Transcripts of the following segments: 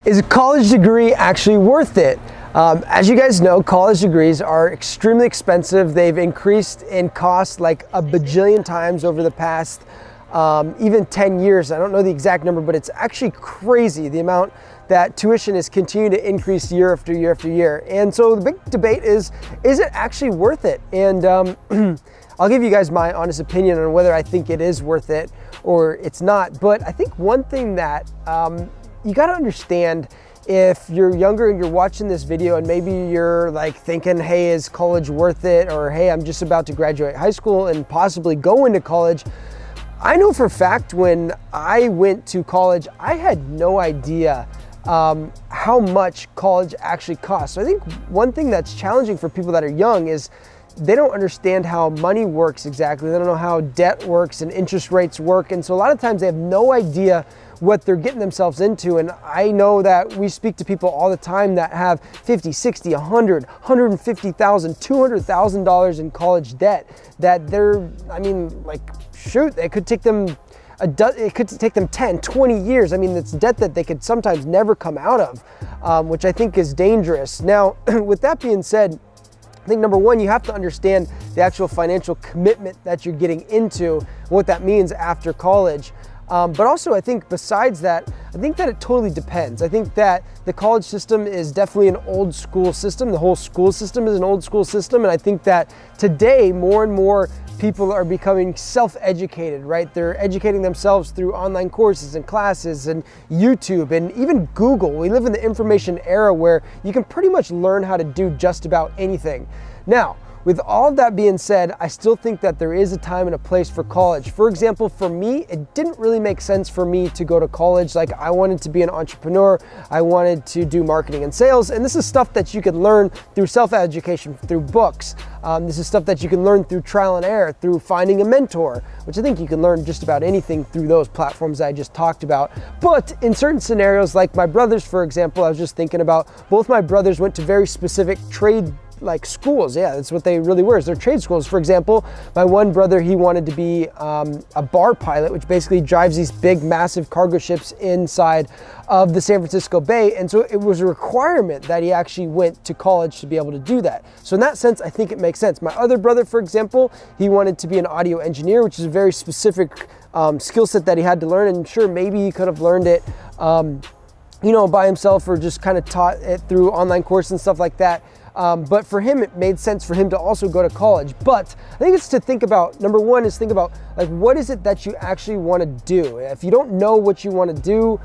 Is a college degree actually worth it? As you guys know, college degrees are extremely expensive. They've increased in cost like a bajillion times over the past even 10 years. I don't know the exact number, but it's actually crazy the amount that tuition is continuing to increase year after year after year. And so the big debate is it actually worth it? And I'll give you guys my honest opinion on whether I think it is worth it or it's not. But I think one thing that you got to understand, if you're younger and you're watching this video and maybe you're like thinking, hey, is college worth it? Or hey, I'm just about to graduate high school and possibly go into college. I know for a fact when I went to college, I had no idea how much college actually costs. So I think one thing that's challenging for people that are young is they don't understand how money works exactly. They don't know how debt works and interest rates work. And so a lot of times they have no idea what they're getting themselves into. And I know that we speak to people all the time that have 50, 60, 100, 150,000, $200,000 in college debt that they're, I mean, like, shoot, it could take them it could take them 10, 20 years. I mean, it's debt that they could sometimes never come out of, which I think is dangerous. Now, with that being said, I think number one, you have to understand the actual financial commitment that you're getting into, what that means after college. But also, I think besides that, I think that it totally depends. I think that the college system is definitely an old school system. The whole school system is an old school system. And I think that today, more and more people are becoming self-educated, right? They're educating themselves through online courses and classes and YouTube and even Google. We live in the information era where you can pretty much learn how to do just about anything. Now, with all of that being said, I still think that there is a time and a place for college. For example, for me, it didn't really make sense for me to go to college. Like, I wanted to be an entrepreneur. I wanted to do marketing and sales. And this is stuff that you can learn through self-education, through books. This is stuff that you can learn through trial and error, through finding a mentor, which I think you can learn just about anything through those platforms I just talked about. But in certain scenarios, like my brothers, for example, I was just thinking about, both my brothers went to very specific trade like schools. Yeah, that's what they really were, is they're trade schools. For example, my one brother, he wanted to be a bar pilot, which basically drives these big, massive cargo ships inside of the San Francisco Bay. And so it was a requirement that he actually went to college to be able to do that. So in that sense, I think it makes sense. My other brother, for example, he wanted to be an audio engineer, which is a very specific skill set that he had to learn. And sure, maybe he could have learned it you know, by himself, or just kind of taught it through online courses and stuff like that. But for him, it made sense for him to also go to college. But I think it's to think about, number one is think about, like, what is it that you actually want to do? If you don't know what you want to do,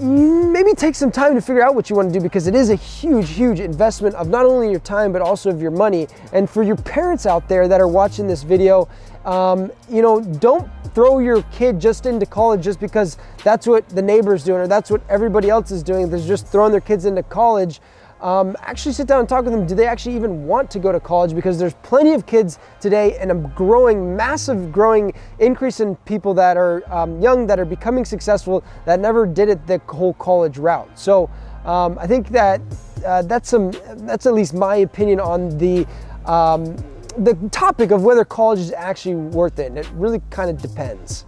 maybe take some time to figure out what you want to do, because it is a huge, huge investment of not only your time, but also of your money. And for your parents out there that are watching this video, you know, don't throw your kid just into college just because that's what the neighbor's doing or that's what everybody else is doing. They're just throwing their kids into college. Actually sit down and talk with them. Do they actually even want to go to college? Because there's plenty of kids today, and a massive growing increase in people that are young, that are becoming successful, that never did it the whole college route. So I think that that's at least my opinion on the topic of whether college is actually worth it. And it really kind of depends.